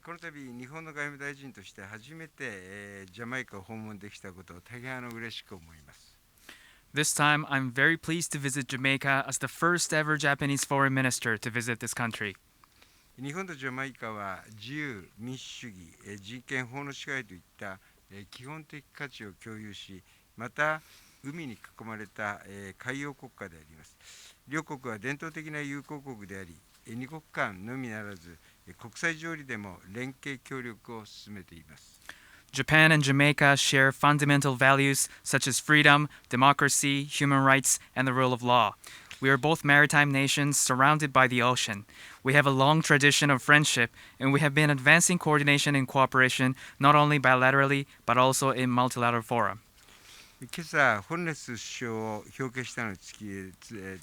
この度、日本の外務大臣として初めて、ジャマイカを訪問できたことを大変嬉しく思います。This time, I'm very pleased to visit Jamaica as the first ever Japanese foreign minister to visit this country. 日本とジャマイカは自由、民主主義、人権、法の支配といった基本的価値を共有し、また海に囲まれた海洋国家であります。両国は伝統的な友好国であり、二国間のみならず国際条理でも連携協力を進めています。Japan and Jamaica share fundamental values such as freedom, democracy, human rights, and the rule of law. We are both maritime nations surrounded by the ocean. We have a long tradition of friendship, and we have been advancing coordination and cooperation not only bilaterally but also in multilateral fora. 今朝、ホルネス首相を表敬したのに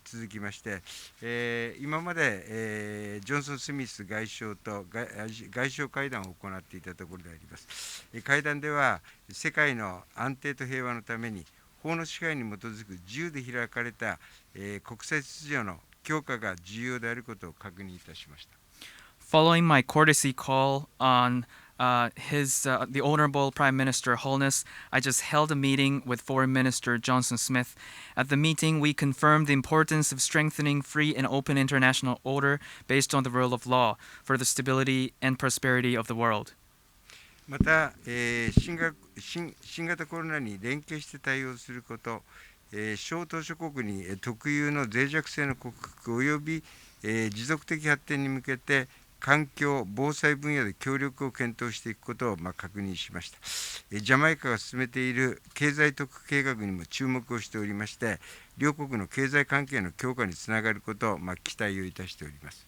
続きまして、今まで、ジョンソン・スミス外相と外相会談を行っていたところであります。会談では、世界の安定と平和のために、法の支配に基づく自由で開かれた、国際秩序の強化が重要であることを確認いたしました。Following my courtesy call on the Honorable Prime Minister Holness, I just held a meeting with Foreign Minister Johnson Smith. At the meeting, we confirmed the importance of strengthening free and open international order based on the rule of law for the stability and prosperity of the world. また、新型コロナに連携して対応すること、小島諸国に特有の脆弱性の克服及び、持続的発展に向けて環境・防災分野で協力を検討していくことを確認しました。ジャマイカが進めている経済特区計画にも注目をしておりまして、両国の経済関係の強化につながることを期待をいたしております。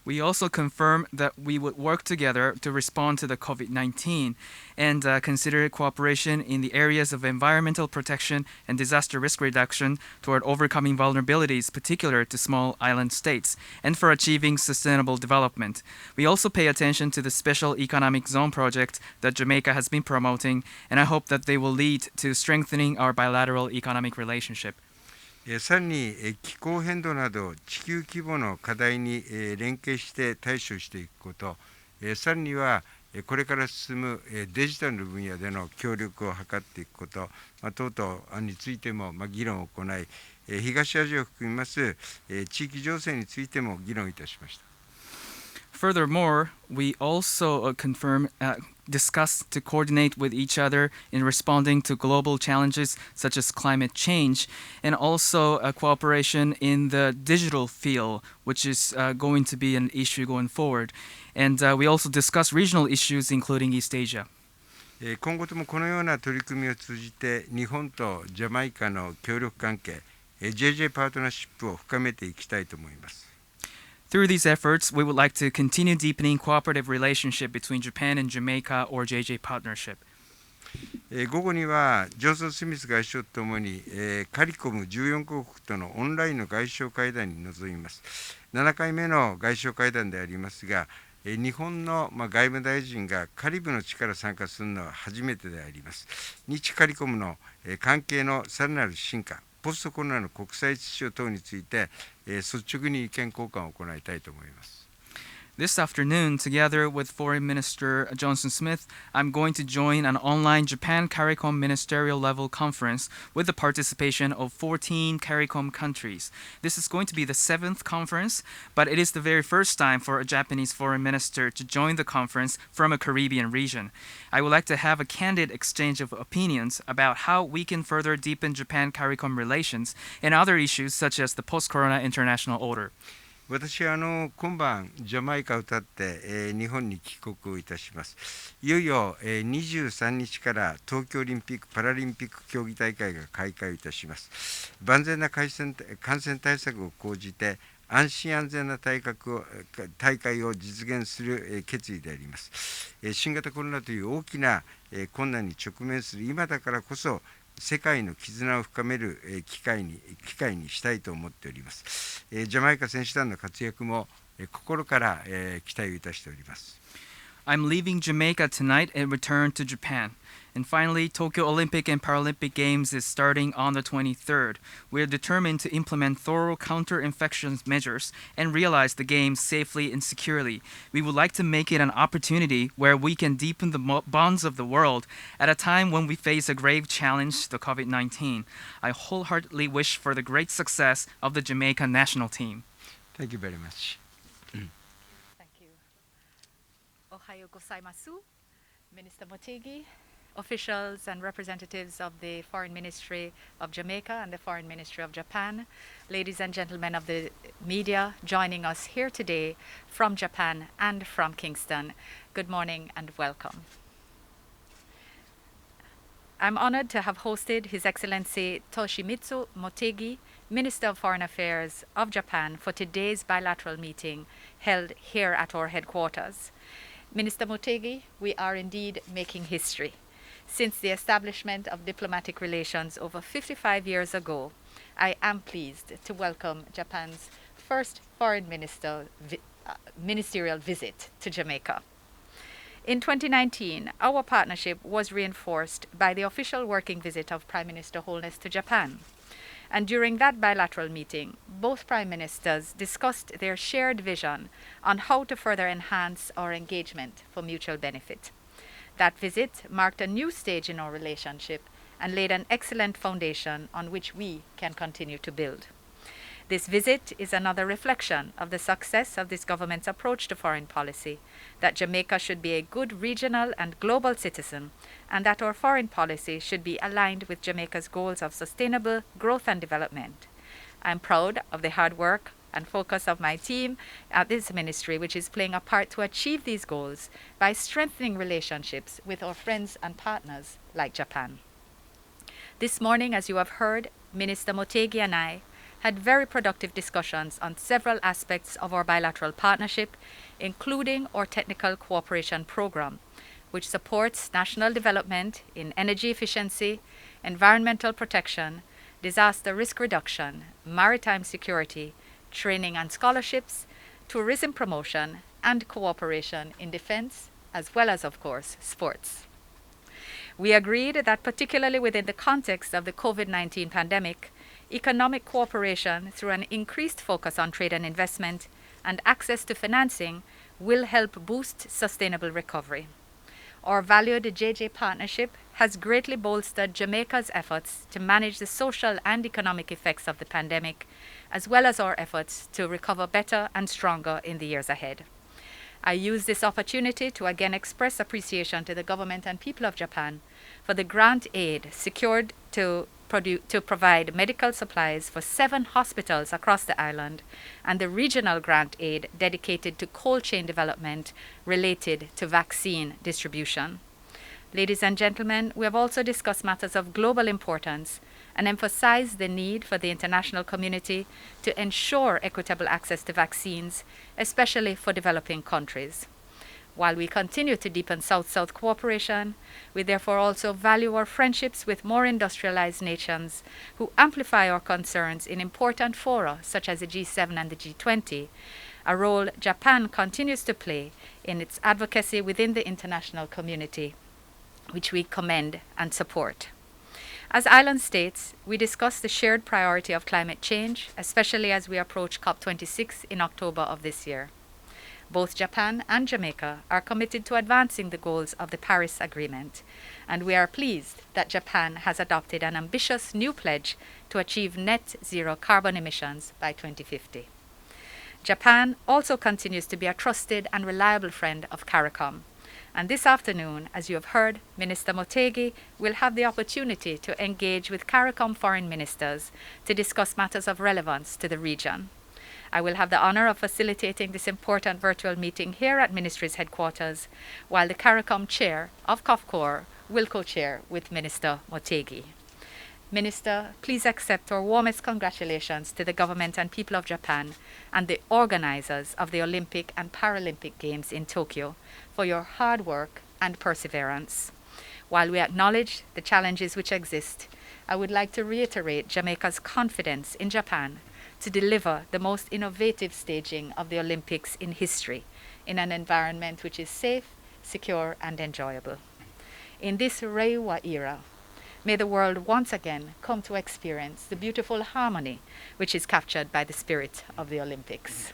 We also confirmed that we would work together to respond to the COVID-19 and consider cooperation in the areas of environmental protection and disaster risk reduction toward overcoming vulnerabilities particular to small island states and for achieving sustainable development. We also pay attention to the special economic zone project that Jamaica has been promoting, and I hope that they will lead to strengthening our bilateral economic relationship. さらに気候変動など地球規模の課題に連携して対処していくこと、さらにはこれから進むデジタルの分野での協力を図っていくこと、等々についても議論を行い、東アジアを含みます地域情勢についても議論いたしました。Furthermore, we also discuss to coordinate with each other in responding to global challenges such as climate change, and also cooperation in the digital field, which is going to be an issue going forward. And we also discuss regional issues, including East Asia. 今後ともこのような取り組みを通じて日本とジャマイカの協力関係、JJ パートナーシップを深めていきたいと思います。Through these efforts, we would like to continue deepening cooperative relationship between Japan and Jamaica or JJ Partnership. 午後にはジョンソン・スミス外相とともにカリコム14カ国とのオンラインの外相会談に臨みます。7回目の外相会談でありますが、日本の外務大臣がカリブの地から参加するのは初めてであります。日カリコムの関係のさらなる進化、ポストコロナの国際秩序等について率直に意見交換を行いたいと思います。This afternoon, together with Foreign Minister Johnson Smith, I'm going to join an online Japan CARICOM ministerial level conference with the participation of 14 CARICOM countries. This is going to be the 7th conference, but it is the very first time for a Japanese foreign minister to join the conference from a Caribbean region. I would like to have a candid exchange of opinions about how we can further deepen Japan CARICOM relations and other issues such as the post-corona international order. 私は今晩ジャマイカを立って、日本に帰国いたします。いよいよ、23日から東京オリンピック・パラリンピック競技大会が開会いたします。万全な感染対策を講じて安心安全な大会を実現する決意であります。新型コロナという大きな困難に直面する今だからこそ世界の絆を深める機会にしたいと思っております。ジャマイカ選手団の活躍も心から期待をいたしております。I'm leaving Jamaica tonight and return to Japan. And finally, Tokyo Olympic and Paralympic Games is starting on the 23rd. We are determined to implement thorough counter-infection measures and realize the games safely and securely. We would like to make it an opportunity where we can deepen the bonds of the world at a time when we face a grave challenge, the COVID-19. I wholeheartedly wish for the great success of the Jamaica national team. Thank you very much. Thank you. Ohayo gozaimasu, Minister Motegi, officials and representatives of the Foreign Ministry of Jamaica and the Foreign Ministry of Japan, ladies and gentlemen of the media joining us here today from Japan and from Kingston. Good morning and welcome. I'm honored to have hosted His Excellency Toshimitsu Motegi, Minister of Foreign Affairs of Japan, for today's bilateral meeting held here at our headquarters. Minister Motegi, we are indeed making history. Since the establishment of diplomatic relations over 55 years ago, I am pleased to welcome Japan's first foreign ministerial visit to Jamaica. In 2019, our partnership was reinforced by the official working visit of Prime Minister Holness to Japan. And during that bilateral meeting, both Prime Ministers discussed their shared vision on how to further enhance our engagement for mutual benefit. That visit marked a new stage in our relationship and laid an excellent foundation on which we can continue to build. This visit is another reflection of the success of this government's approach to foreign policy, that Jamaica should be a good regional and global citizen, and that our foreign policy should be aligned with Jamaica's goals of sustainable growth and development. I'm proud of the hard work and focus of my team at this ministry, which is playing a part to achieve these goals by strengthening relationships with our friends and partners like Japan. This morning, as you have heard, Minister Motegi and I had very productive discussions on several aspects of our bilateral partnership, including our technical cooperation program, which supports national development in energy efficiency, environmental protection, disaster risk reduction, maritime security, training and scholarships, tourism promotion, and cooperation in defense, as well as, of course, sports. We agreed that particularly within the context of the COVID-19 pandemic, economic cooperation through an increased focus on trade and investment and access to financing will help boost sustainable recovery. Our valued JJ partnership has greatly bolstered Jamaica's efforts to manage the social and economic effects of the pandemic, as well as our efforts to recover better and stronger in the years ahead. I use this opportunity to again express appreciation to the government and people of Japan for the grant aid secured to provide medical supplies for 7 hospitals across the island, and the regional grant aid dedicated to cold chain development related to vaccine distribution. Ladies and gentlemen, we have also discussed matters of global importance and emphasized the need for the international community to ensure equitable access to vaccines, especially for developing countries. While we continue to deepen South-South cooperation, we therefore also value our friendships with more industrialized nations who amplify our concerns in important fora such as the G7 and the G20, a role Japan continues to play in its advocacy within the international community, which we commend and support. As island states, we discussed the shared priority of climate change, especially as we approach COP26 in October of this year. Both Japan and Jamaica are committed to advancing the goals of the Paris Agreement, and we are pleased that Japan has adopted an ambitious new pledge to achieve net zero carbon emissions by 2050. Japan also continues to be a trusted and reliable friend of CARICOM, and this afternoon, as you have heard, Minister Motegi will have the opportunity to engage with CARICOM foreign ministers to discuss matters of relevance to the region. I will have the honor of facilitating this important virtual meeting here at Ministry's headquarters, while the CARICOM chair of COFCOR will co-chair with Minister Motegi. Minister, please accept our warmest congratulations to the government and people of Japan and the organizers of the Olympic and Paralympic Games in Tokyo for your hard work and perseverance. While we acknowledge the challenges which exist, I would like to reiterate Jamaica's confidence in Japan to deliver the most innovative staging of the Olympics in history in an environment which is safe, secure, and enjoyable. In this Reiwa era, may the world once again come to experience the beautiful harmony which is captured by the spirit of the Olympics.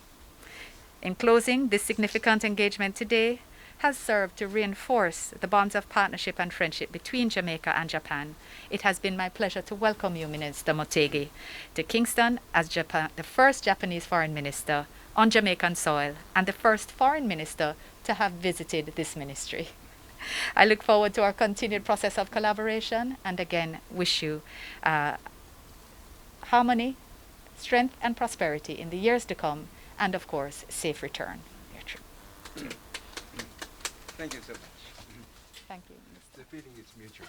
In closing, this significant engagement today has served to reinforce the bonds of partnership and friendship between Jamaica and Japan. It has been my pleasure to welcome you, Minister Motegi, to Kingston as the first Japanese foreign minister on Jamaican soil and the first foreign minister to have visited this ministry. I look forward to our continued process of collaboration and again wish you harmony, strength and prosperity in the years to come and of course safe return. Thank you so much. Thank you. The feeling is mutual.